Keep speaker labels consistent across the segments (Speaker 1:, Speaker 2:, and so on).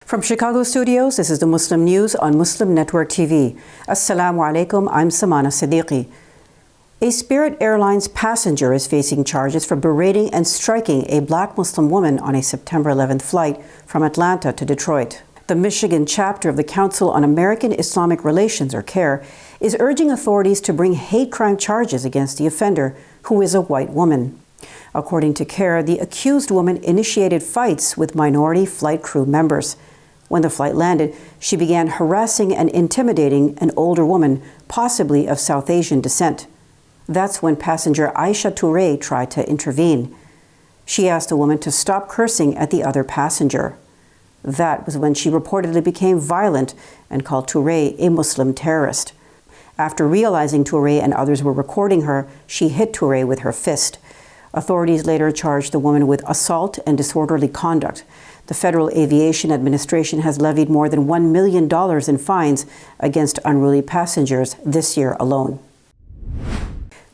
Speaker 1: From Chicago studios, this is the Muslim News on Muslim Network TV. Assalamu alaikum, I'm Samana Siddiqui. A Spirit Airlines passenger is facing charges for berating and striking a black Muslim woman on a September 11th flight from Atlanta to Detroit. The Michigan chapter of the Council on American Islamic Relations, or CAIR, is urging authorities to bring hate crime charges against the offender, who is a white woman. According to CAIR, the accused woman initiated fights with minority flight crew members. When the flight landed, she began harassing and intimidating an older woman, possibly of South Asian descent. That's when passenger Aisha Toure tried to intervene. She asked the woman to stop cursing at the other passenger. That was when she reportedly became violent and called Toure a Muslim terrorist. After realizing Toure and others were recording her, she hit Toure with her fist. Authorities later charged the woman with assault and disorderly conduct. The Federal Aviation Administration has levied more than $1 million in fines against unruly passengers this year alone.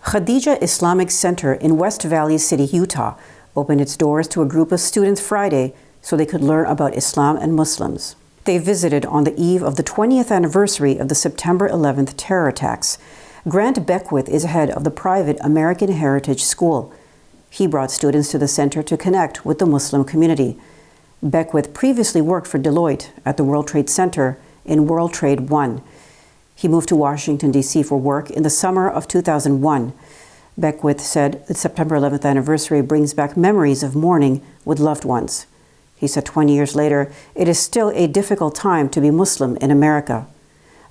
Speaker 1: Khadija Islamic Center in West Valley City, Utah, opened its doors to a group of students Friday so they could learn about Islam and Muslims. They visited on the eve of the 20th anniversary of the September 11th terror attacks. Grant Beckwith is head of the private American Heritage School. He brought students to the center to connect with the Muslim community. Beckwith previously worked for Deloitte at the World Trade Center in World Trade I. He moved to Washington, D.C. for work in the summer of 2001. Beckwith said the September 11th anniversary brings back memories of mourning with loved ones. He said 20 years later, it is still a difficult time to be Muslim in America.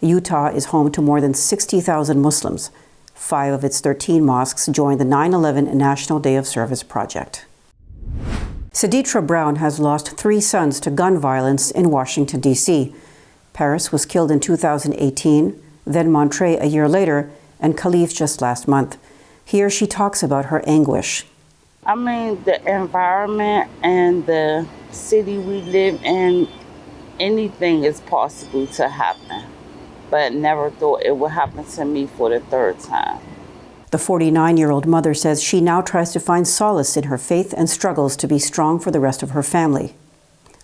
Speaker 1: Utah is home to more than 60,000 Muslims. 5 of its 13 mosques joined the 9/11 National Day of Service project. Siddiqui Brown has lost 3 sons to gun violence in Washington, D.C. Paris was killed in 2018, then Montreux a year later, and Khalif just last month. Here she talks about her anguish.
Speaker 2: I mean, the environment and the city we live in, anything is possible to happen, but never thought it would happen to me for the 3rd time.
Speaker 1: The 49-year-old mother says she now tries to find solace in her faith and struggles to be strong for the rest of her family.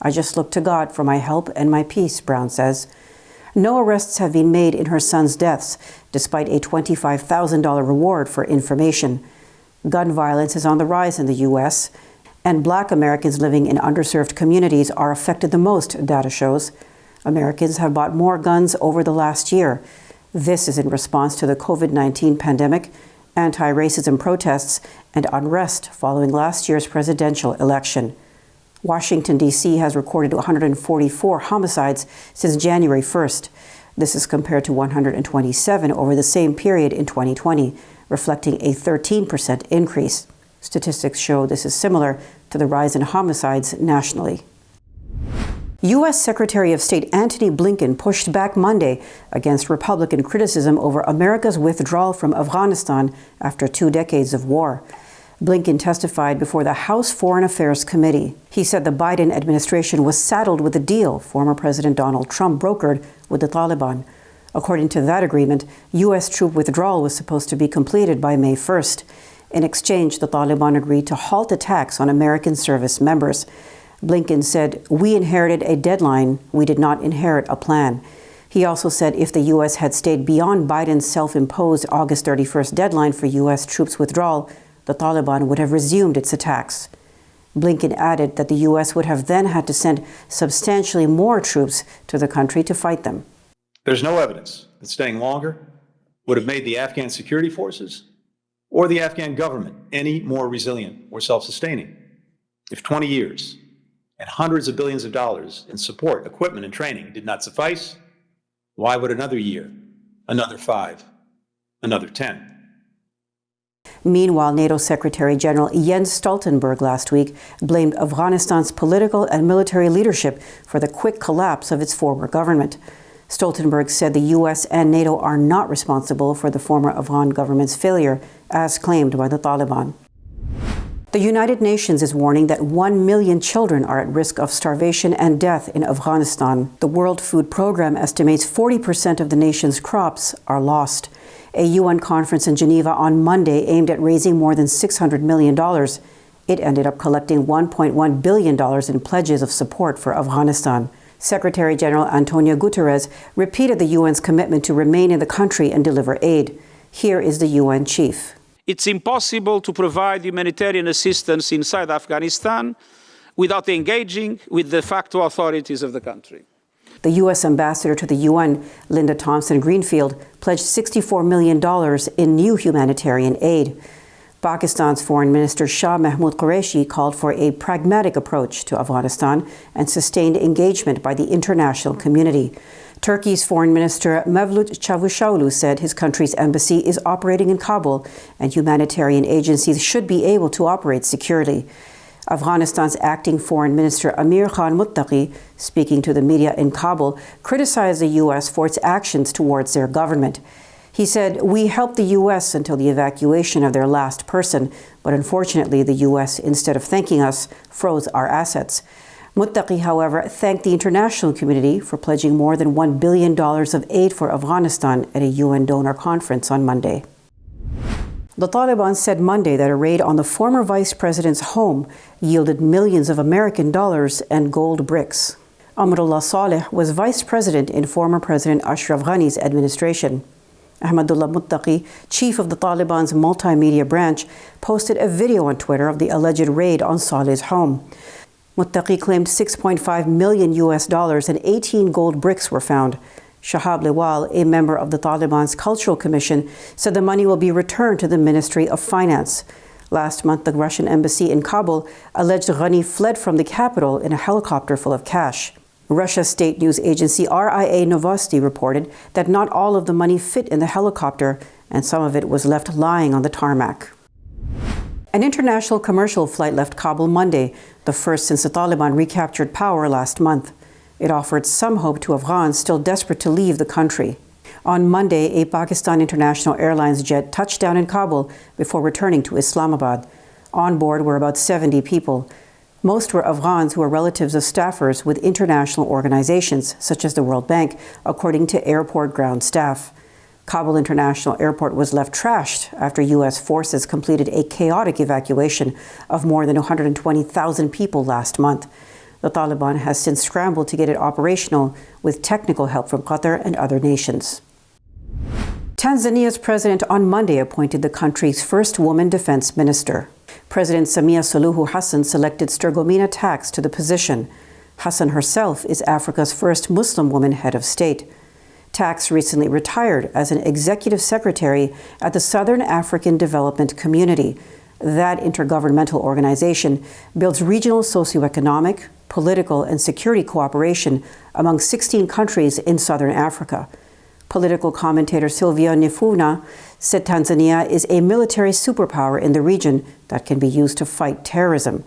Speaker 1: I just look to God for my help and my peace, Brown says. No arrests have been made in her son's deaths, despite a $25,000 reward for information. Gun violence is on the rise in the U.S., and Black Americans living in underserved communities are affected the most, data shows. Americans have bought more guns over the last year. This is in response to the COVID-19 pandemic, anti-racism protests, and unrest following last year's presidential election. Washington, D.C. has recorded 144 homicides since January 1st. This is compared to 127 over the same period in 2020, reflecting a 13% increase. Statistics show this is similar to the rise in homicides nationally. U.S. Secretary of State Antony Blinken pushed back Monday against Republican criticism over America's withdrawal from Afghanistan after 2 decades of war. Blinken testified before the House Foreign Affairs Committee. He said the Biden administration was saddled with a deal former President Donald Trump brokered with the Taliban. According to that agreement, U.S. troop withdrawal was supposed to be completed by May 1st. In exchange, the Taliban agreed to halt attacks on American service members. Blinken said, "We inherited a deadline. We did not inherit a plan." He also said if the U.S. had stayed beyond Biden's self-imposed August 31st deadline for U.S. troops withdrawal, the Taliban would have resumed its attacks. Blinken added that the U.S. would have then had to send substantially more troops to the country to fight them.
Speaker 3: There's no evidence that staying longer would have made the Afghan security forces or the Afghan government any more resilient or self-sustaining. If 20 years and hundreds of billions of dollars in support, equipment, and training did not suffice, why would another year, another 5, another 10?
Speaker 1: Meanwhile, NATO Secretary General Jens Stoltenberg last week blamed Afghanistan's political and military leadership for the quick collapse of its former government. Stoltenberg said the U.S. and NATO are not responsible for the former Afghan government's failure, as claimed by the Taliban. The United Nations is warning that 1 million children are at risk of starvation and death in Afghanistan. The World Food Programme estimates 40% of the nation's crops are lost. A UN conference in Geneva on Monday aimed at raising more than $600 million. It ended up collecting $1.1 billion in pledges of support for Afghanistan. Secretary General Antonio Guterres repeated the UN's commitment to remain in the country and deliver aid. Here is the UN chief.
Speaker 4: It's impossible to provide humanitarian assistance inside Afghanistan without engaging with the de facto authorities of the country.
Speaker 1: The U.S. ambassador to the UN, Linda Thompson-Greenfield, pledged $64 million in new humanitarian aid. Pakistan's Foreign Minister Shah Mahmood Qureshi called for a pragmatic approach to Afghanistan and sustained engagement by the international community. Turkey's Foreign Minister Mevlut Çavuşoğlu said his country's embassy is operating in Kabul and humanitarian agencies should be able to operate securely. Afghanistan's acting Foreign Minister Amir Muttaqi, speaking to the media in Kabul, criticized the U.S. for its actions towards their government. He said, "We helped the U.S. until the evacuation of their last person, but unfortunately the U.S., instead of thanking us, froze our assets." Muttaqi, however, thanked the international community for pledging more than $1 billion of aid for Afghanistan at a UN donor conference on Monday. The Taliban said Monday that a raid on the former vice president's home yielded millions of American dollars and gold bricks. Amrullah Saleh was vice president in former President Ashraf Ghani's administration. Ahmadullah Muttaqi, chief of the Taliban's multimedia branch, posted a video on Twitter of the alleged raid on Saleh's home. Muttaqi claimed $6.5 million and 18 gold bricks were found. Shahab Liwal, a member of the Taliban's Cultural Commission, said the money will be returned to the Ministry of Finance. Last month, the Russian embassy in Kabul alleged Ghani fled from the capital in a helicopter full of cash. Russia's state news agency RIA Novosti reported that not all of the money fit in the helicopter, and some of it was left lying on the tarmac. An international commercial flight left Kabul Monday, the first since the Taliban recaptured power last month. It offered some hope to Afghans still desperate to leave the country. On Monday, a Pakistan International Airlines jet touched down in Kabul before returning to Islamabad. On board were about 70 people. Most were Afghans who are relatives of staffers with international organizations, such as the World Bank, according to airport ground staff. Kabul International Airport was left trashed after U.S. forces completed a chaotic evacuation of more than 120,000 people last month. The Taliban has since scrambled to get it operational with technical help from Qatar and other nations. Tanzania's president on Monday appointed the country's first woman defense minister. President Samia Suluhu Hassan selected Stergomena Tax to the position. Hassan herself is Africa's first Muslim woman head of state. Tax recently retired as an executive secretary at the Southern African Development Community. That intergovernmental organization builds regional socioeconomic, political, and security cooperation among 16 countries in southern Africa. Political commentator Sylvia Nifuna said Tanzania is a military superpower in the region that can be used to fight terrorism.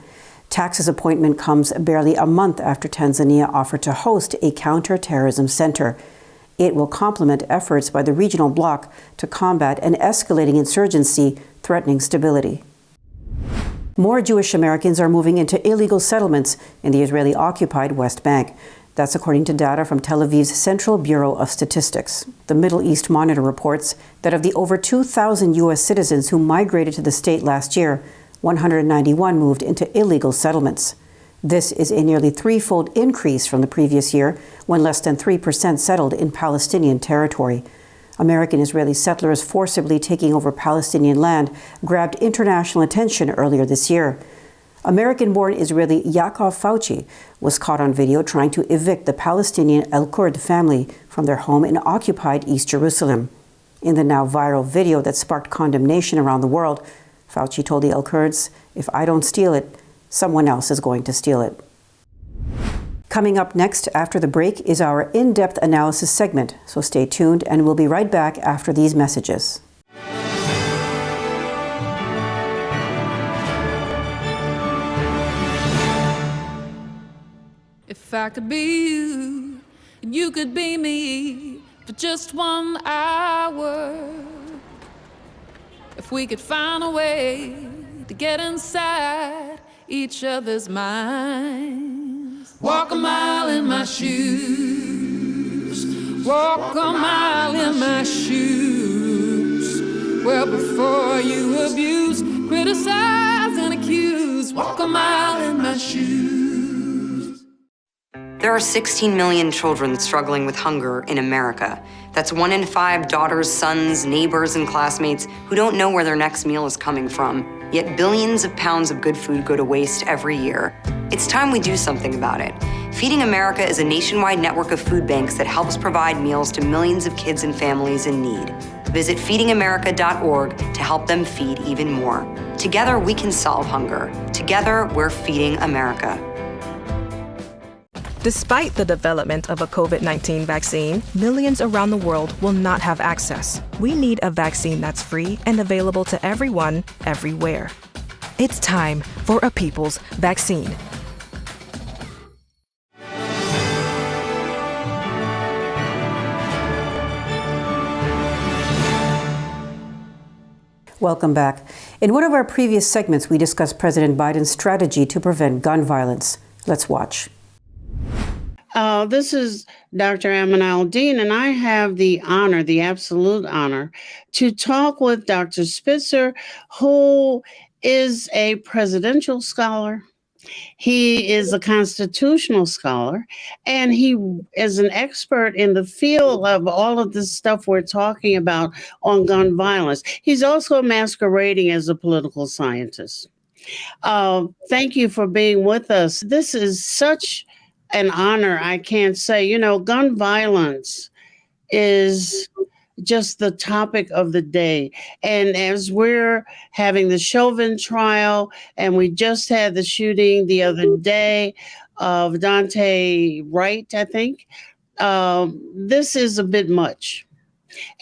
Speaker 1: Tax's appointment comes barely a month after Tanzania offered to host a counter-terrorism center. It will complement efforts by the regional bloc to combat an escalating insurgency threatening stability. More Jewish Americans are moving into illegal settlements in the Israeli-occupied West Bank. That's according to data from Tel Aviv's Central Bureau of Statistics. The Middle East Monitor reports that of the over 2,000 U.S. citizens who migrated to the state last year, 191 moved into illegal settlements. This is a nearly threefold increase from the previous year, when less than 3% settled in Palestinian territory. American-Israeli settlers forcibly taking over Palestinian land grabbed international attention earlier this year. American-born Israeli Yaakov Fauci was caught on video trying to evict the Palestinian El-Kurd family from their home in occupied East Jerusalem. In the now viral video that sparked condemnation around the world, Fauci told the El-Kurds, "If I don't steal it, someone else is going to steal it." Coming up next after the break is our in-depth analysis segment, so stay tuned and we'll be right back after these messages.
Speaker 5: If I could be you, and you could be me for just 1 hour. If we could find a way to get inside each other's minds. Walk a mile in my shoes. Walk a mile in my shoes. Well, before you abuse, criticize, and accuse. Walk a mile in my shoes.
Speaker 6: There are 16 million children struggling with hunger in America. That's 1 in 5 daughters, sons, neighbors, and classmates who don't know where their next meal is coming from. Yet billions of pounds of good food go to waste every year. It's time we do something about it. Feeding America is a nationwide network of food banks that helps provide meals to millions of kids and families in need. Visit feedingamerica.org to help them feed even more. Together, we can solve hunger. Together, we're feeding America.
Speaker 7: Despite the development of a COVID-19 vaccine, millions around the world will not have access. We need a vaccine that's free and available to everyone, everywhere. It's time for a people's vaccine.
Speaker 1: Welcome back. In one of our previous segments, we discussed President Biden's strategy to prevent gun violence. Let's watch.
Speaker 8: This is Dr. Ayman, and I have the honor, the absolute honor, to talk with Dr. Spitzer, who is a presidential scholar. He is a constitutional scholar, and he is an expert in the field of all of this stuff we're talking about on gun violence. He's also masquerading as a political scientist. Thank you for being with us. This is such an honor, I can't say. You know, gun violence is just the topic of the day. And as we're having the Chauvin trial, and we just had the shooting the other day of Dante Wright, I think, this is a bit much.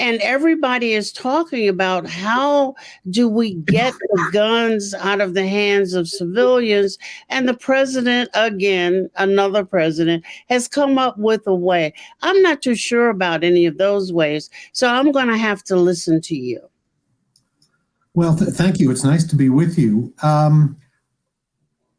Speaker 8: And everybody is talking about how do we get the guns out of the hands of civilians. And the president, again, another president, has come up with a way. I'm not too sure about any of those ways, so I'm going to have to listen to you.
Speaker 9: Well, thank you. It's nice to be with you.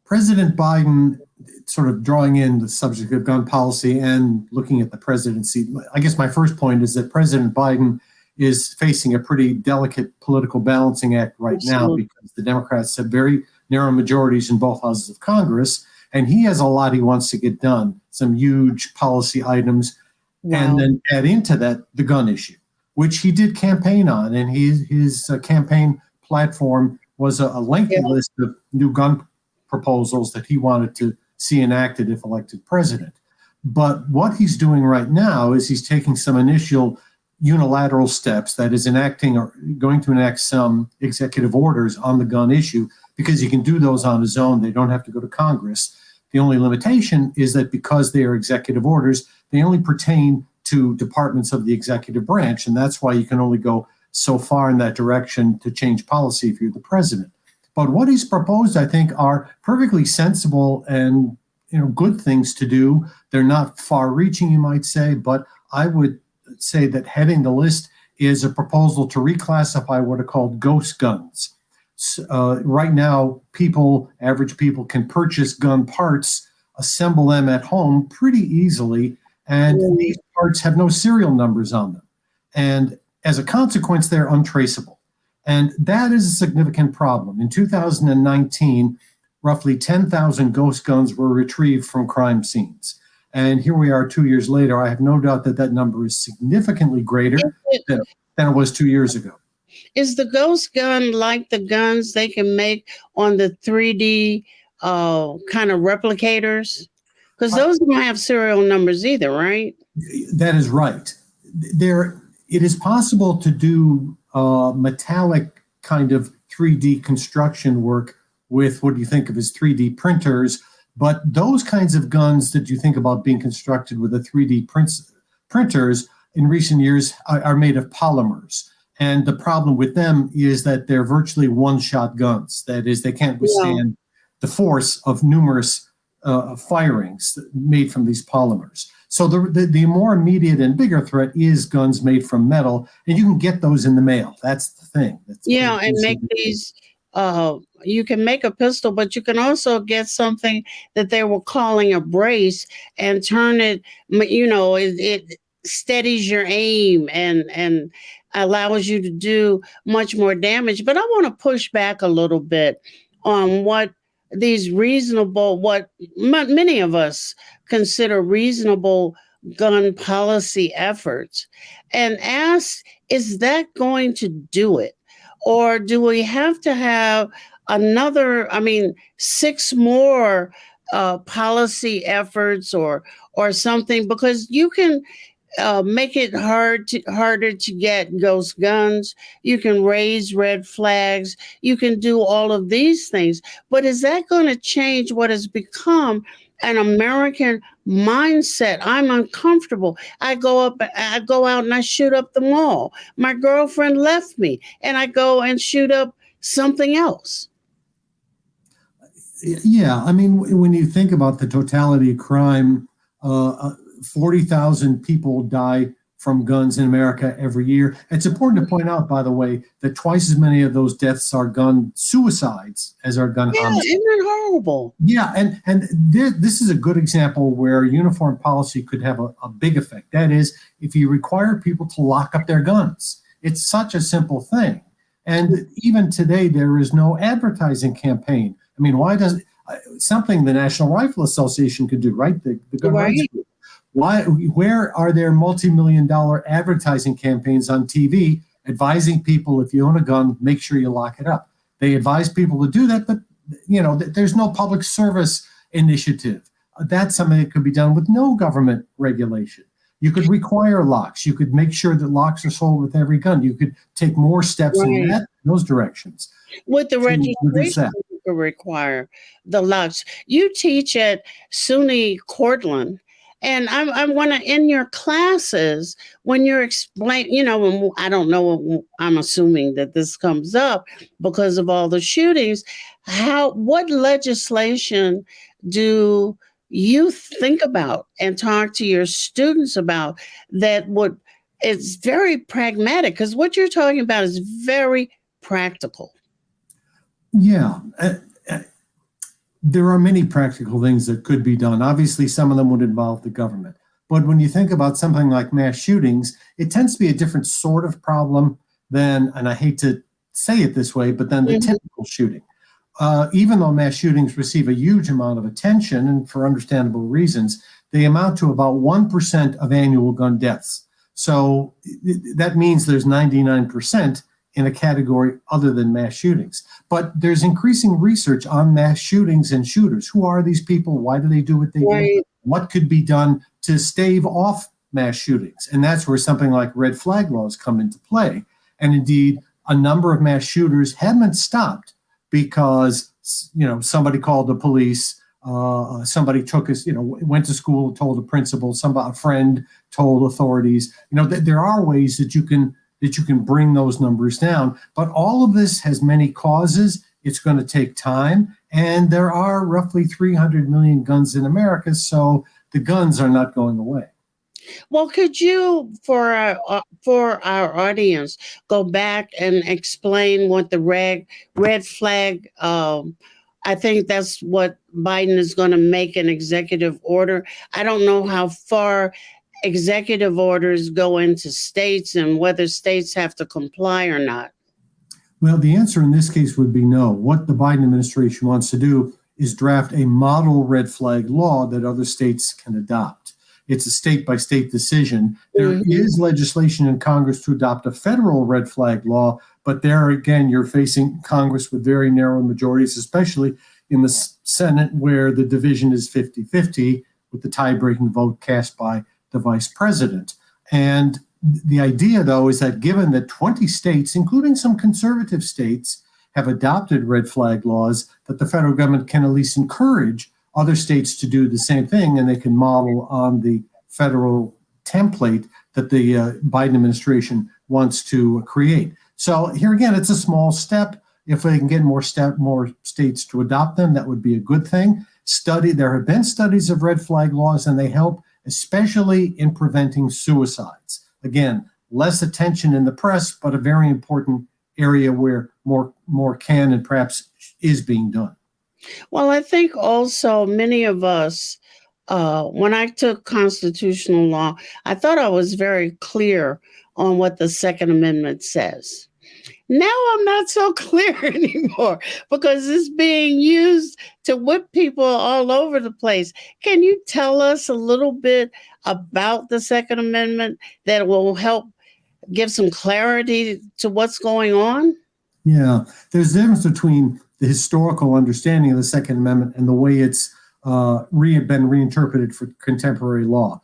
Speaker 9: President Biden, sort of drawing in the subject of gun policy and looking at the presidency, I guess my first point is that President Biden is facing a pretty delicate political balancing act right now, because the Democrats have very narrow majorities in both houses of Congress, and he has a lot he wants to get done, some huge policy items, and then add into that the gun issue, which he did campaign on, and his campaign platform was a lengthy list of new gun proposals that he wanted to see enacted if elected president. But what he's doing right now is he's taking some initial unilateral steps, that is enacting or going to enact some executive orders on the gun issue, because he can do those on his own. They don't have to go to Congress. The only limitation is that because they are executive orders, they only pertain to departments of the executive branch. And that's why you can only go so far in that direction to change policy if you're the president. But what he's proposed, I think, are perfectly sensible and good things to do. They're not far-reaching, you might say, but I would say that heading the list is a proposal to reclassify what are called ghost guns. Right now, average people can purchase gun parts, assemble them at home pretty easily, and these parts have no serial numbers on them. And as a consequence, they're untraceable. And that is a significant problem. In 2019, roughly 10,000 ghost guns were retrieved from crime scenes. And here we are 2 years later. I have no doubt that that number is significantly greater than it was 2 years ago.
Speaker 8: Is the ghost gun like the guns they can make on the 3D kind of replicators? Because those don't have serial numbers either, right?
Speaker 9: That is right. It is possible to do metallic kind of 3D construction work with what you think of as 3D printers, but those kinds of guns that you think about being constructed with a 3D printers in recent years are made of polymers. And the problem with them is that they're virtually one-shot guns. That is, they can't withstand the force of numerous firings made from these polymers. So the more immediate and bigger threat is guns made from metal, and you can get those in the mail. That's the thing.
Speaker 8: And make these, you can make a pistol, but you can also get something that they were calling a brace and turn it, it steadies your aim and allows you to do much more damage. But I want to push back a little bit on what these reasonable, what many of us consider reasonable gun policy efforts, and ask, is that going to do it? Or do we have to have another, 6 more policy efforts or something? Because you can make it harder to get ghost guns. You can raise red flags. You can do all of these things. But is that going to change what has become an American mindset? I'm uncomfortable. I go out and I shoot up the mall. My girlfriend left me and I go and shoot up something else.
Speaker 9: Yeah, I mean, when you think about the totality of crime, 40,000 people die from guns in America every year. It's important to point out, by the way, that twice as many of those deaths are gun suicides as are gun homicides.
Speaker 8: Isn't it horrible?
Speaker 9: Yeah, and this is a good example where uniform policy could have a big effect. That is, if you require people to lock up their guns. It's such a simple thing. And even today, there is no advertising campaign. I mean, why doesn't something the National Rifle Association could do, right? The gun rights group. Where are there multi-million-dollar advertising campaigns on TV advising people, if you own a gun, make sure you lock it up? They advise people to do that, but there's no public service initiative. That's something that could be done with no government regulation. You could require locks. You could make sure that locks are sold with every gun. You could take more steps in those directions.
Speaker 8: With the registration, you could require the locks. You teach at SUNY Cortland. And I want to, in your classes, when you're explaining, I don't know, I'm assuming that this comes up because of all the shootings, what legislation do you think about and talk to your students about that it's very pragmatic? Because what you're talking about is very practical.
Speaker 9: Yeah. There are many practical things that could be done. Obviously, some of them would involve the government. But when you think about something like mass shootings, it tends to be a different sort of problem than, and I hate to say it this way, but than the typical shooting. Even though mass shootings receive a huge amount of attention, and for understandable reasons, they amount to about 1% of annual gun deaths. So that means there's 99% in a category other than mass shootings. But there's increasing research on mass shootings and shooters. Who are these people? Why do they do what they do? What could be done to stave off mass shootings? And that's where something like red flag laws come into play. And indeed, a number of mass shooters have been stopped because, somebody called the police, somebody took us, went to school, told the principal, a friend told authorities. There are ways that you can bring those numbers down. But all of this has many causes. It's going to take time. And there are roughly 300 million guns in America, so the guns are not going away.
Speaker 8: Well, could you, for our audience, go back and explain what the red flag, I think that's what Biden is going to make an executive order. I don't know how far executive orders go into states and whether states have to comply or not.
Speaker 9: Well, the answer in this case would be no. What the Biden administration wants to do is draft a model red flag law that other states can adopt. It's a state-by-state decision. There is legislation in Congress to adopt a federal red flag law, but there again, you're facing Congress with very narrow majorities, especially in the Senate where the division is 50-50 with the tie-breaking vote cast by the vice president. And the idea, though, is that given that 20 states, including some conservative states, have adopted red flag laws, that the federal government can at least encourage other states to do the same thing, and they can model on the federal template that the Biden administration wants to create. So here again, it's a small step. If they can get more states to adopt them, that would be a good thing. There have been studies of red flag laws, and they help, especially in preventing suicides. Again, less attention in the press, but a very important area where more can and perhaps is being done.
Speaker 8: Well, I think also many of us, when I took constitutional law, I thought I was very clear on what the Second Amendment says. Now I'm not so clear anymore because it's being used to whip people all over the place. Can you tell us a little bit about the Second Amendment that will help give some clarity to what's going on?
Speaker 9: Yeah, there's a difference between the historical understanding of the Second Amendment and the way it's been reinterpreted for contemporary law.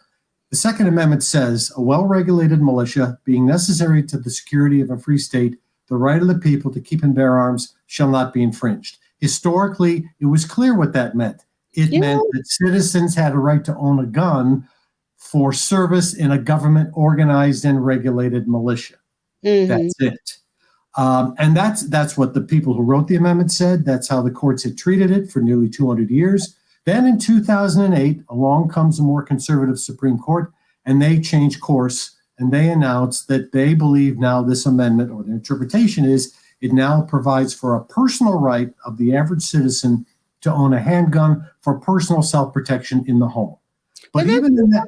Speaker 9: The Second Amendment says a well-regulated militia being necessary to the security of a free state, the right of the people to keep and bear arms shall not be infringed. Historically, it was clear what that meant. It meant that citizens had a right to own a gun for service in a government organized and regulated militia. That's it. And that's what the people who wrote the amendment said. That's how the courts had treated it for nearly 200 years. Then in 2008, along comes a more conservative Supreme Court, and they changed course, and they announced that they believe now this amendment, or their interpretation is, it now provides for a personal right of the average citizen to own a handgun for personal self-protection in the home. But even in that,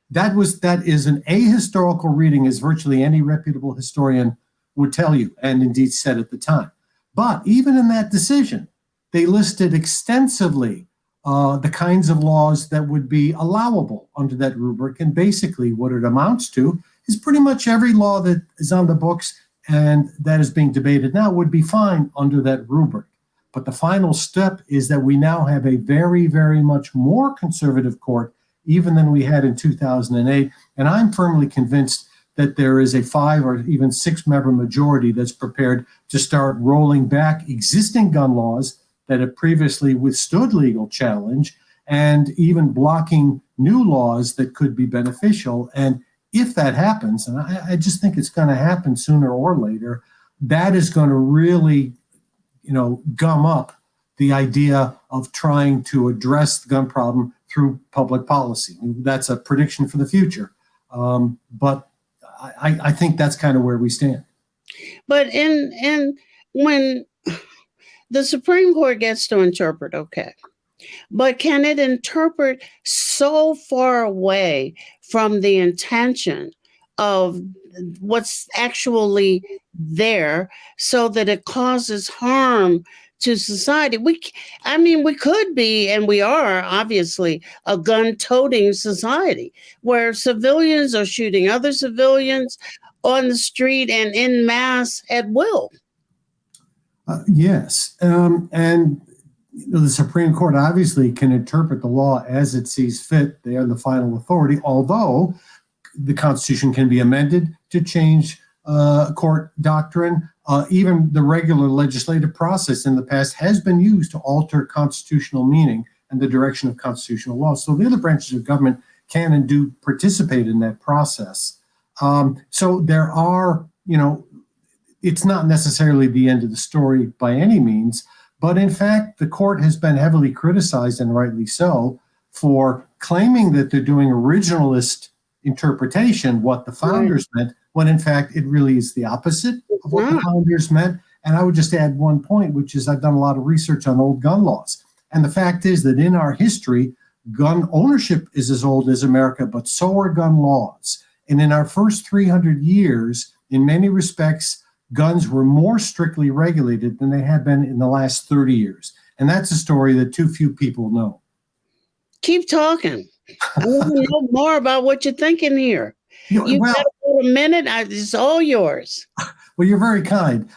Speaker 9: that is an ahistorical reading, as virtually any reputable historian would tell you, and indeed said at the time. But even in that decision, they listed extensively the kinds of laws that would be allowable under that rubric. And basically what it amounts to is pretty much every law that is on the books and that is being debated now would be fine under that rubric. But the final step is that we now have a very, very much more conservative court, even than we had in 2008. And I'm firmly convinced that there is a 5 or even 6 member majority that's prepared to start rolling back existing gun laws that have previously withstood legal challenge and even blocking new laws that could be beneficial. And if that happens, and I just think it's going to happen sooner or later, that is going to really, gum up the idea of trying to address the gun problem through public policy. That's a prediction for the future. But I think that's kind of where we stand.
Speaker 8: But when the Supreme Court gets to interpret, okay, but can it interpret so far away from the intention of what's actually there so that it causes harm to society? We could be, and we are obviously, a gun-toting society where civilians are shooting other civilians on the street and en masse at will.
Speaker 9: Yes. And the Supreme Court obviously can interpret the law as it sees fit. They are the final authority, although the Constitution can be amended to change court doctrine. Even the regular legislative process in the past has been used to alter constitutional meaning and the direction of constitutional law. So the other branches of government can and do participate in that process. So there are, it's not necessarily the end of the story by any means, but in fact, the court has been heavily criticized, and rightly so, for claiming that they're doing originalist interpretation, what the founders meant, when in fact it really is the opposite of what the founders meant. And I would just add one point, which is I've done a lot of research on old gun laws. And the fact is that in our history, gun ownership is as old as America, but so are gun laws. And in our first 300 years, in many respects, guns were more strictly regulated than they have been in the last 30 years. And that's a story that too few people know.
Speaker 8: Keep talking. I want to know more about what you're thinking here. You've got about a minute. It's all yours.
Speaker 9: Well, you're very kind.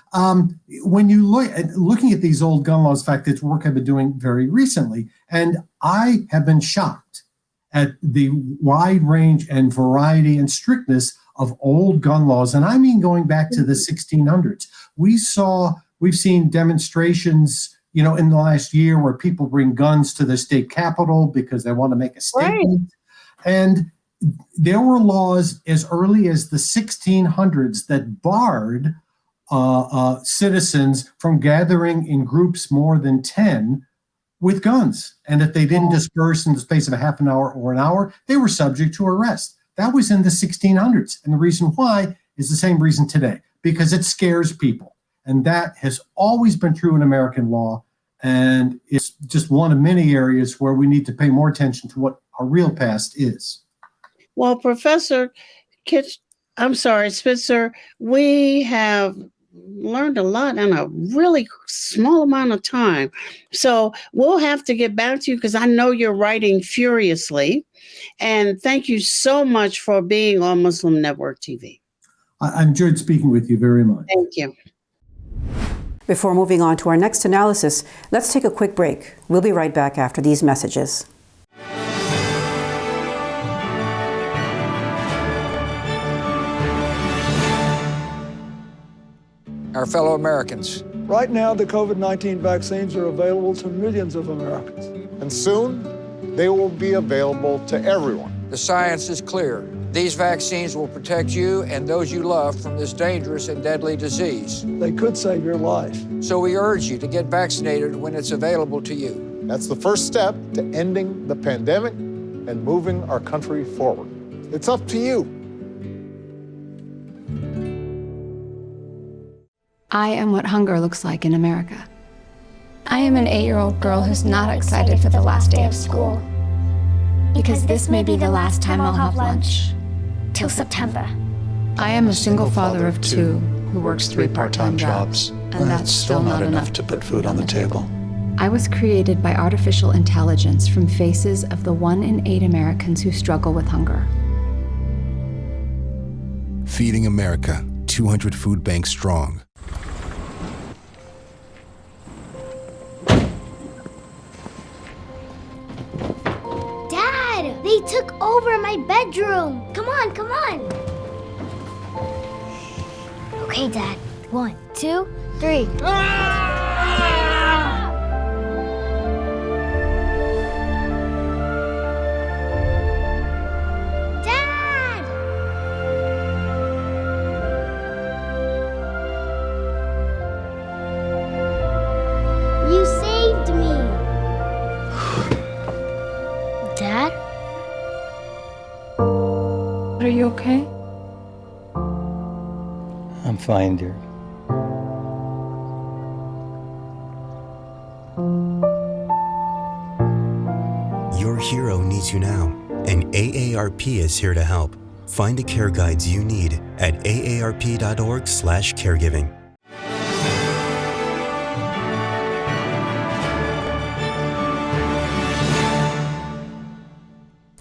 Speaker 9: When you looking at these old gun laws, in fact, it's work I've been doing very recently, and I have been shocked at the wide range and variety and strictness of old gun laws. And I mean, going back to the 1600s, we've seen demonstrations, in the last year where people bring guns to the state capitol because they want to make a statement. Right. And there were laws as early as the 1600s that barred citizens from gathering in groups more than 10 with guns. And if they didn't disperse in the space of a half an hour or an hour, they were subject to arrest. That was in the 1600s. And the reason why is the same reason today, because it scares people. And that has always been true in American law. And it's just one of many areas where we need to pay more attention to what our real past is.
Speaker 8: Well, Professor I'm sorry, Spitzer. We have learned a lot in a really small amount of time. So we'll have to get back to you because I know you're writing furiously. And thank you so much for being on Muslim Network TV.
Speaker 9: I enjoyed speaking with you very much.
Speaker 8: Thank you.
Speaker 1: Before moving on to our next analysis, let's take a quick break. We'll be right back after these messages.
Speaker 10: Our fellow Americans.
Speaker 11: Right now, the COVID-19 vaccines are available to millions of Americans.
Speaker 12: And soon, they will be available to everyone.
Speaker 10: The science is clear. These vaccines will protect you and those you love from this dangerous and deadly disease.
Speaker 11: They could save your life.
Speaker 10: So we urge you to get vaccinated when it's available to you.
Speaker 12: That's the first step to ending the pandemic and moving our country forward. It's up to you.
Speaker 13: I am what hunger looks like in America. I am an 8-year-old girl who's not excited for the last day of school. Because this may be the last time I'll have lunch. Till September. I am a single father of 2 who works 3 part-time jobs. And that's still not enough to put food on the table. I was created by artificial intelligence from faces of the 1 in 8 Americans who struggle with hunger.
Speaker 14: Feeding America, 200 food banks strong.
Speaker 15: Dad, they took over my bedroom. Come on, come on. Okay, Dad. 1, 2, 3. Dad! You saved me. Dad?
Speaker 13: Are you okay?
Speaker 16: I'm fine, dear.
Speaker 17: Your hero needs you now, and AARP is here to help. Find the care guides you need at aarp.org/caregiving.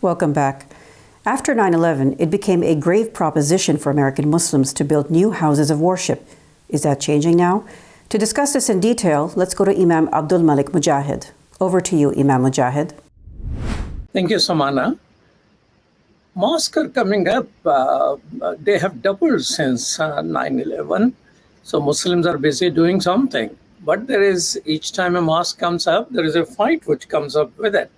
Speaker 1: Welcome back. After 9/11, it became a grave proposition for American Muslims to build new houses of worship. Is that changing now? To discuss this in detail, let's go to Imam Abdul Malik Mujahid. Over to you, Imam Mujahid.
Speaker 18: Thank you, Samana. Mosques are coming up. They have doubled since 9/11. So Muslims are busy doing something. But there is, each time a mosque comes up, there is a fight which comes up with it.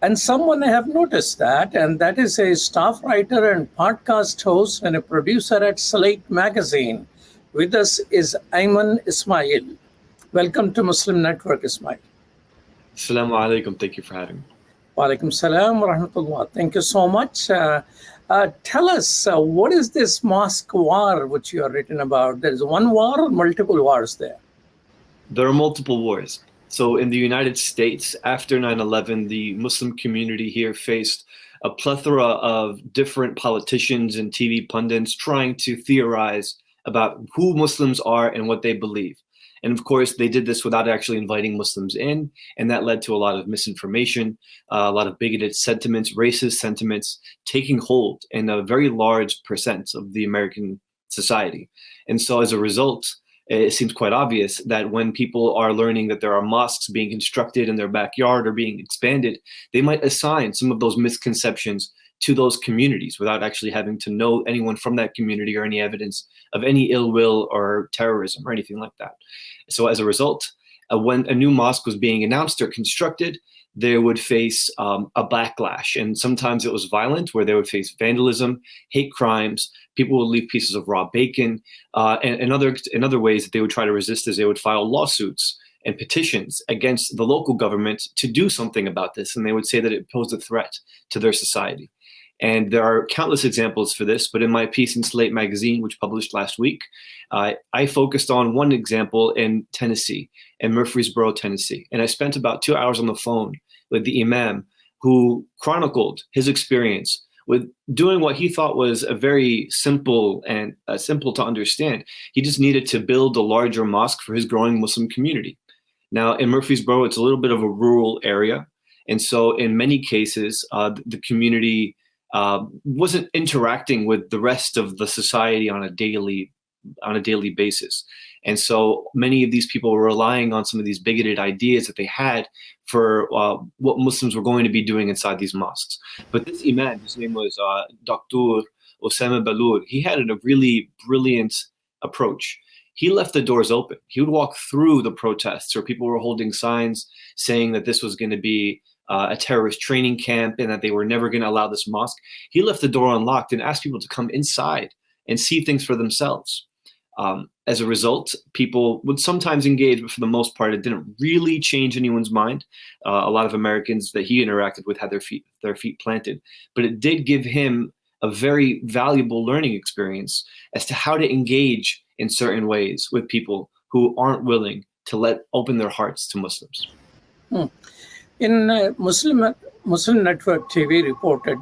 Speaker 18: And someone I have noticed that, and that is a staff writer and podcast host and a producer at Slate magazine. With us is Aymann Ismail. Welcome to Muslim Network, Ismail.
Speaker 19: Assalamu alaikum. Thank you for having me.
Speaker 18: Wa alaikum salam wa rahmatullah. Thank you so much. Tell us, what is this mosque war which you are written about? There is one war or multiple wars there?
Speaker 19: There are multiple wars. So in the United States, after 9/11, the Muslim community here faced a plethora of different politicians and TV pundits trying to theorize about who Muslims are and what they believe. And of course, they did this without actually inviting Muslims in, and that led to a lot of misinformation, a lot of bigoted sentiments, racist sentiments taking hold in a very large percent of the American society. And so as a result, it seems quite obvious that when people are learning that there are mosques being constructed in their backyard or being expanded, they might assign some of those misconceptions to those communities without actually having to know anyone from that community or any evidence of any ill will or terrorism or anything like that. So as a result, when a new mosque was being announced or constructed, they would face a backlash. And sometimes it was violent, where they would face vandalism, hate crimes. People would leave pieces of raw bacon. And in other ways that they would try to resist is they would file lawsuits and petitions against the local government to do something about this. And they would say that it posed a threat to their society. And there are countless examples for this, but in my piece in Slate magazine, which published last week, I focused on one example in Tennessee, in Murfreesboro, Tennessee. And I spent about 2 hours on the phone with the Imam, who chronicled his experience with doing what he thought was a very simple and simple to understand. He just needed to build a larger mosque for his growing Muslim community. Now, in Murfreesboro, it's a little bit of a rural area. And so in many cases, the community wasn't interacting with the rest of the society on a daily basis. And so many of these people were relying on some of these bigoted ideas that they had for what Muslims were going to be doing inside these mosques. But this Imam, his name was Dr. Osama Balour, he had a really brilliant approach. He left the doors open. He would walk through the protests where people were holding signs saying that this was going to be a terrorist training camp and that they were never going to allow this mosque. He left the door unlocked and asked people to come inside and see things for themselves. As a result, people would sometimes engage, but for the most part, it didn't really change anyone's mind. A lot of Americans that he interacted with had their feet planted, but it did give him a very valuable learning experience as to how to engage in certain ways with people who aren't willing to open their hearts to Muslims.
Speaker 18: In Muslim Network TV reported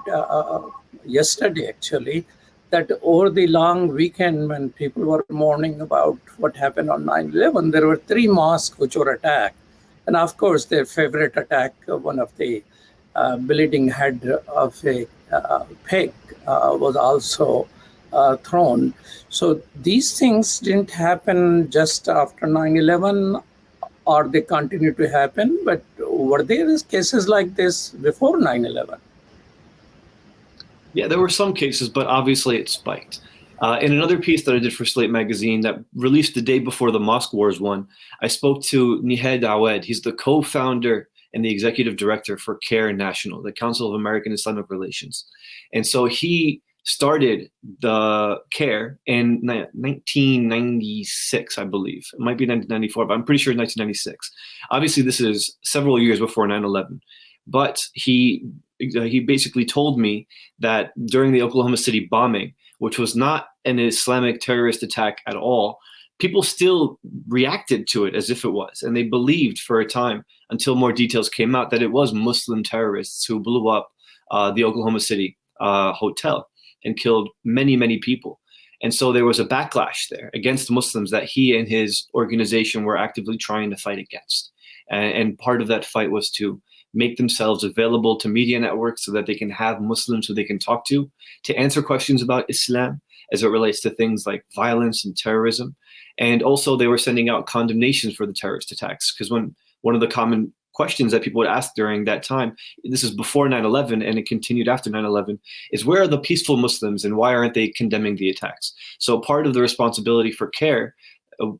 Speaker 18: yesterday, actually, that over the long weekend when people were mourning about what happened on 9/11, there were 3 mosques which were attacked. And of course, their favorite attack, one of the bleeding head of a pig was also thrown. So these things didn't happen just after 9/11, or they continue to happen, but were there cases like this before 9/11?
Speaker 19: Yeah, there were some cases, but obviously it spiked. In another piece that I did for Slate magazine that released the day before the Mosque Wars one, I spoke to Nihed Awed. He's the co-founder and the executive director for CARE National, the Council of American Islamic Relations. And so he started the CARE in 1996, I believe. It might be 1994, but I'm pretty sure 1996. Obviously, this is several years before 9/11. But he basically told me that during the Oklahoma City bombing, which was not an Islamic terrorist attack at all, people still reacted to it as if it was. And they believed for a time, until more details came out, that it was Muslim terrorists who blew up the Oklahoma City hotel and killed many, many people. And so there was a backlash there against Muslims that he and his organization were actively trying to fight against. And part of that fight was to make themselves available to media networks so that they can have Muslims who they can talk to answer questions about Islam as it relates to things like violence and terrorism. And also they were sending out condemnations for the terrorist attacks, because one of the common questions that people would ask during that time, this is before 9/11 and it continued after 9/11, is where are the peaceful Muslims and why aren't they condemning the attacks? So part of the responsibility for CARE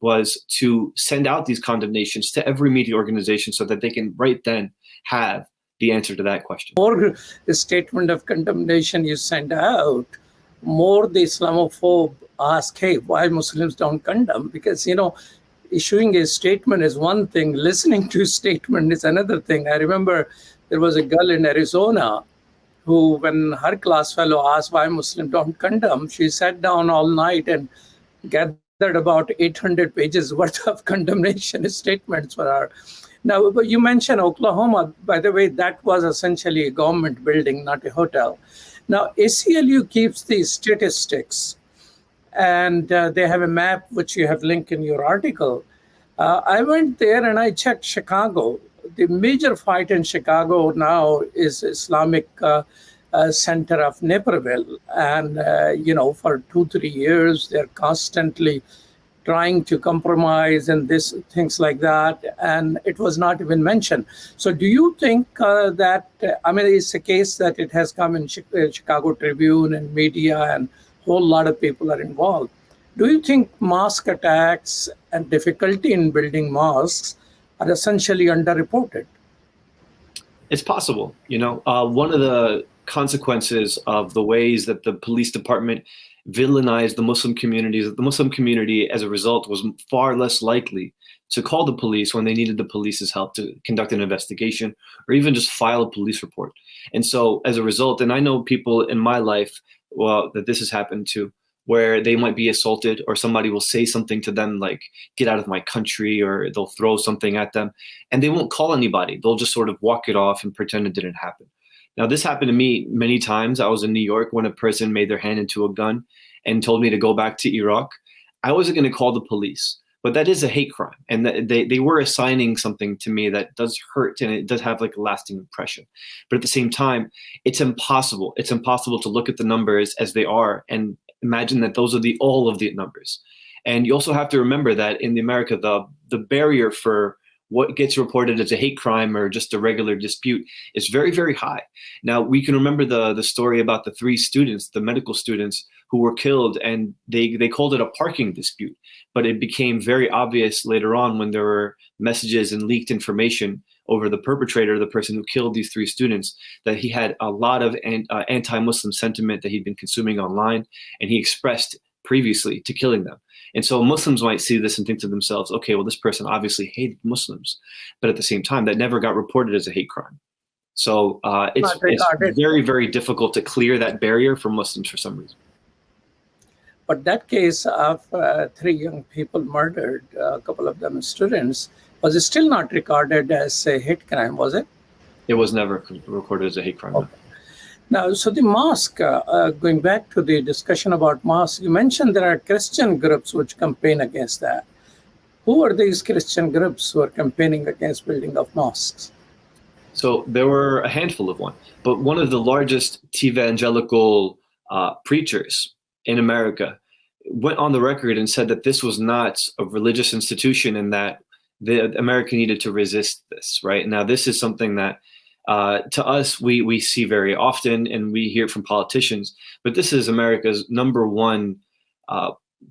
Speaker 19: was to send out these condemnations to every media organization so that they can right then have the answer to that question.
Speaker 18: More the statement of condemnation you send out, more the Islamophobe ask, hey, why Muslims don't condemn? Because, issuing a statement is one thing, listening to a statement is another thing. I remember there was a girl in Arizona who, when her class fellow asked why Muslims don't condemn, she sat down all night and gathered about 800 pages worth of condemnation statements for her. Now, but you mentioned Oklahoma. By the way, that was essentially a government building, not a hotel. Now, ACLU keeps these statistics, and they have a map which you have linked in your article. I went there and I checked Chicago. The major fight in Chicago now is Islamic Center of Naperville. And, for 2-3 years, they're constantly trying to compromise and things like that, and it was not even mentioned. So do you think that, it's a case that it has come in Chicago Tribune and media and a whole lot of people are involved. Do you think mosque attacks and difficulty in building mosques are essentially underreported?
Speaker 19: It's possible. One of the consequences of the ways that the police department villainized the Muslim communities, the Muslim community as a result was far less likely to call the police when they needed the police's help to conduct an investigation or even just file a police report. And so as a result, and I know people in my life that this has happened to, where they might be assaulted or somebody will say something to them like, get out of my country, or they'll throw something at them and they won't call anybody. They'll just sort of walk it off and pretend it didn't happen. Now, this happened to me many times. I was in New York when a person made their hand into a gun and told me to go back to Iraq. I wasn't going to call the police, but that is a hate crime. And they were assigning something to me that does hurt, and it does have like a lasting impression. But at the same time, it's impossible. It's impossible to look at the numbers as they are and imagine that those are all of the numbers. And you also have to remember that in America, the barrier for what gets reported as a hate crime or just a regular dispute is very, very high. Now, we can remember the story about the 3 students, the medical students who were killed, and they called it a parking dispute. But it became very obvious later on when there were messages and leaked information over the perpetrator, the person who killed these 3 students, that he had a lot of anti-Muslim sentiment that he'd been consuming online, and he expressed previously to killing them. And so Muslims might see this and think to themselves, okay, well, this person obviously hated Muslims. But at the same time, that never got reported as a hate crime. So it's very, very difficult to clear that barrier for Muslims for some reason.
Speaker 18: But that case of 3 young people murdered, a couple of them students, was still not recorded as a hate crime, was it?
Speaker 19: It was never recorded as a hate crime.
Speaker 18: Okay. Now, so the mosque, going back to the discussion about mosque, you mentioned there are Christian groups which campaign against that. Who are these Christian groups who are campaigning against building of mosques?
Speaker 19: So there were a handful of one, but one of the largest evangelical preachers in America went on the record and said that this was not a religious institution and that America needed to resist this, right? Now, this is something that to us, we see very often, and we hear from politicians, but this is America's number one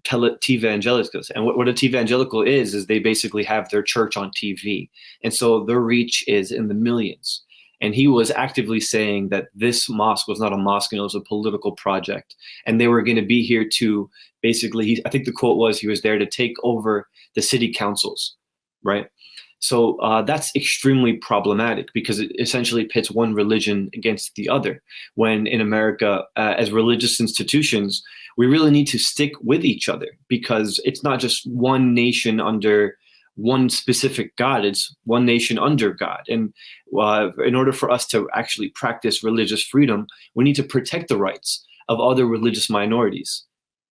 Speaker 19: televangelicals. And what a evangelical is they basically have their church on TV. And so their reach is in the millions. And he was actively saying that this mosque was not a mosque, and it was a political project. And they were going to be here to basically, I think the quote was, he was there to take over the city councils, right? So that's extremely problematic because it essentially pits one religion against the other. When in America, as religious institutions, we really need to stick with each other because it's not just one nation under one specific God, it's one nation under God. And in order for us to actually practice religious freedom, we need to protect the rights of other religious minorities.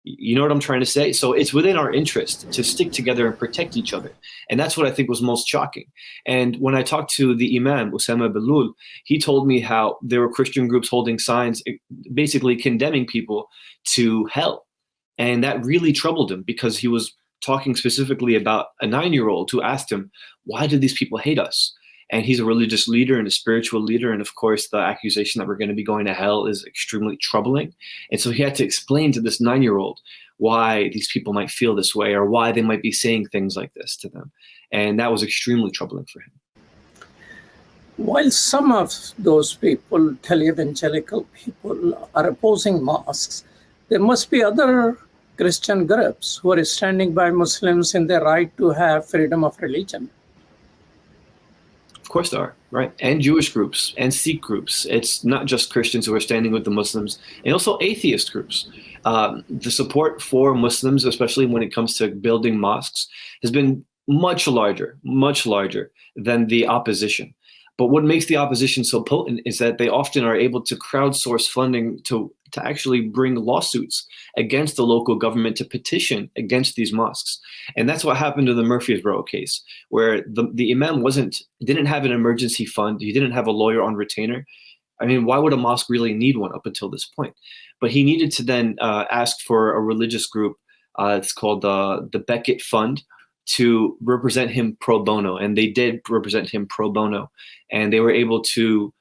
Speaker 19: You know what I'm trying to say? So it's within our interest to stick together and protect each other. And that's what I think was most shocking. And when I talked to the Imam, Usama Belul, he told me how there were Christian groups holding signs basically condemning people to hell. And that really troubled him because he was talking specifically about a 9-year-old who asked him, why do these people hate us? And he's a religious leader and a spiritual leader. And of course, the accusation that we're going to be going to hell is extremely troubling. And so he had to explain to this 9-year-old why these people might feel this way or why they might be saying things like this to them. And that was extremely troubling for him.
Speaker 18: While some of those people, televangelical people, are opposing mosques, there must be other Christian groups who are standing by Muslims in their right to have freedom of religion.
Speaker 19: Of course there are, right? And Jewish groups and Sikh groups. It's not just Christians who are standing with the Muslims, and also atheist groups. The support for Muslims, especially when it comes to building mosques, has been much larger than the opposition. But what makes the opposition so potent is that they often are able to crowdsource funding to actually bring lawsuits against the local government to petition against these mosques. And that's what happened to the Murfreesboro case, where the Imam didn't have an emergency fund. He didn't have a lawyer on retainer. I mean, why would a mosque really need one up until this point? But he needed to then ask for a religious group, it's called the Beckett Fund, to represent him pro bono. And they did represent him pro bono. And they were able to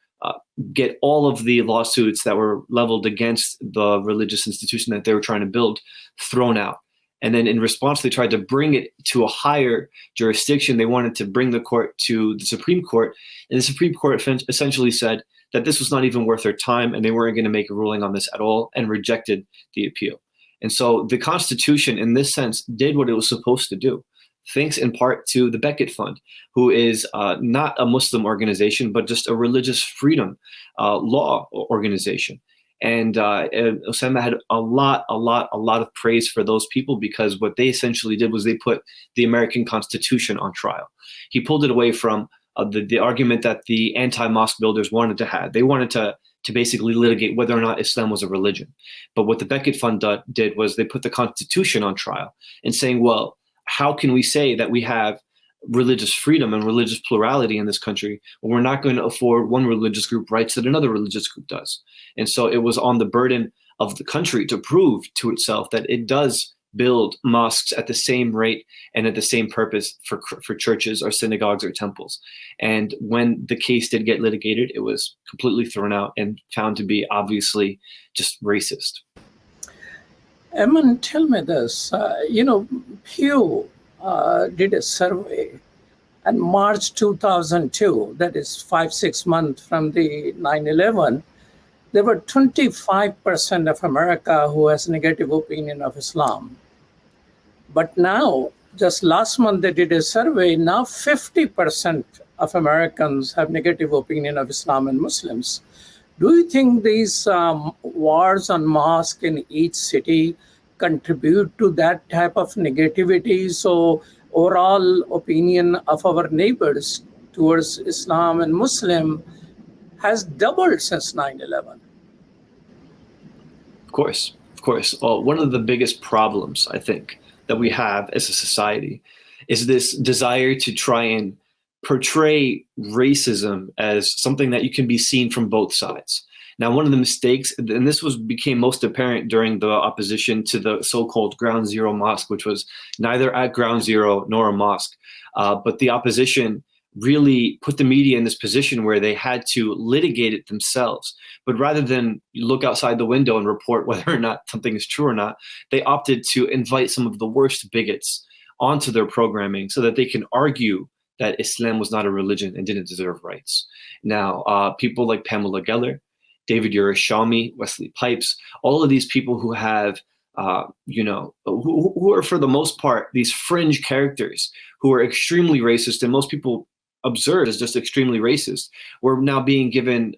Speaker 19: get all of the lawsuits that were leveled against the religious institution that they were trying to build thrown out. And then in response, they tried to bring it to a higher jurisdiction. They wanted to bring the court to the Supreme Court. And the Supreme Court essentially said that this was not even worth their time and they weren't going to make a ruling on this at all and rejected the appeal. And so the Constitution, in this sense, did what it was supposed to do. Thanks in part to the Beckett Fund, who is not a Muslim organization, but just a religious freedom law organization. And Osama had a lot of praise for those people because what they essentially did was they put the American Constitution on trial. He pulled it away from the argument that the anti-mosque builders wanted to have. They wanted to basically litigate whether or not Islam was a religion. But what the Beckett Fund did was they put the Constitution on trial and saying, well, how can we say that we have religious freedom and religious plurality in this country when we're not going to afford one religious group rights that another religious group does? And so it was on the burden of the country to prove to itself that it does build mosques at the same rate and at the same purpose for churches or synagogues or temples. And when the case did get litigated, it was completely thrown out and found to be obviously just racist.
Speaker 18: Ayman, tell me this. Pew did a survey in March 2002, that is 5-6 months from the 9/11. There were 25% of America who has negative opinion of Islam. But now, just last month, they did a survey. Now 50% of Americans have negative opinion of Islam and Muslims. Do you think these wars on mosque in each city contribute to that type of negativity? So overall opinion of our neighbors towards Islam and Muslim has doubled since 9/11.
Speaker 19: Of course. One of the biggest problems, I think, that we have as a society is this desire to try and portray racism as something that you can be seen from both sides. Now, one of the mistakes, and this became most apparent during the opposition to the so-called Ground Zero Mosque, which was neither at Ground Zero nor a mosque, but the opposition really put the media in this position where they had to litigate it themselves. But rather than look outside the window and report whether or not something is true or not, they opted to invite some of the worst bigots onto their programming so that they can argue that Islam was not a religion and didn't deserve rights. Now, people like Pamela Geller, David Yerushalmi, Wesley Pipes, all of these people who have who are for the most part these fringe characters who are extremely racist, and most people observed as just extremely racist, were now being given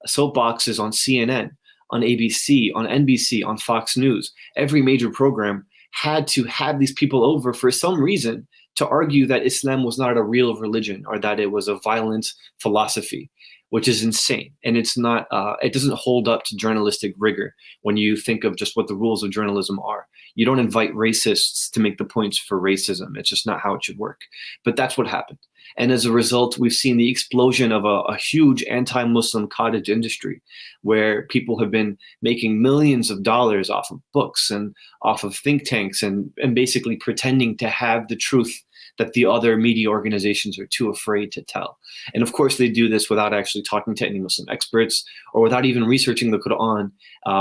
Speaker 19: soapboxes on CNN, on ABC, on NBC, on Fox News. Every major program had to have these people over for some reason to argue that Islam was not a real religion or that it was a violent philosophy, which is insane. And it's not, it doesn't hold up to journalistic rigor when you think of just what the rules of journalism are. You don't invite racists to make the points for racism. It's just not how it should work. But that's what happened. And as a result, we've seen the explosion of a huge anti-Muslim cottage industry where people have been making millions of dollars off of books and off of think tanks and basically pretending to have the truth that the other media organizations are too afraid to tell. And of course, they do this without actually talking to any Muslim experts or without even researching the Quran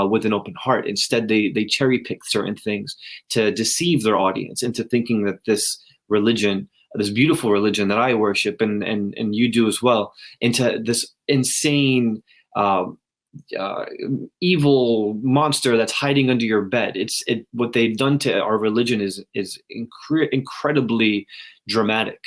Speaker 19: with an open heart. Instead, they cherry pick certain things to deceive their audience into thinking that this religion, this beautiful religion that I worship and you do as well, into this insane evil monster that's hiding under your bed. What they've done to our religion is incredibly dramatic.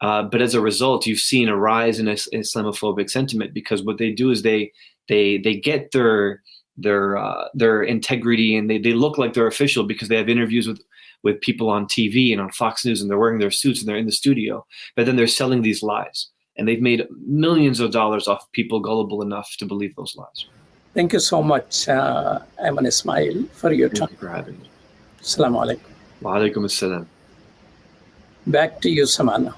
Speaker 19: But as a result, you've seen a rise in Islamophobic sentiment because what they do is they get their integrity and they look like they're official because they have interviews with people on TV and on Fox News and they're wearing their suits and they're in the studio, but then they're selling these lies. And they've made millions of dollars off people gullible enough to believe those lies.
Speaker 18: Thank you so much, Aymann Ismail, for your time.
Speaker 19: Thank you for having me.
Speaker 18: Assalamu alaikum.
Speaker 19: Wa alaikum assalam.
Speaker 18: Back to you, Samana.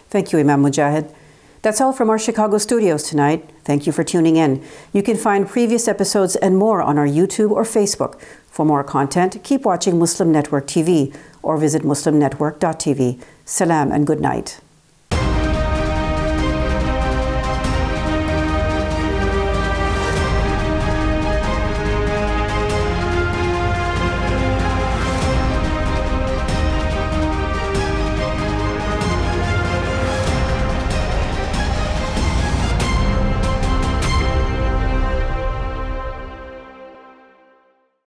Speaker 1: Thank you, Imam Mujahid. That's all from our Chicago studios tonight. Thank you for tuning in. You can find previous episodes and more on our YouTube or Facebook. For more content, keep watching Muslim Network TV or visit muslimnetwork.tv. Salam and good night.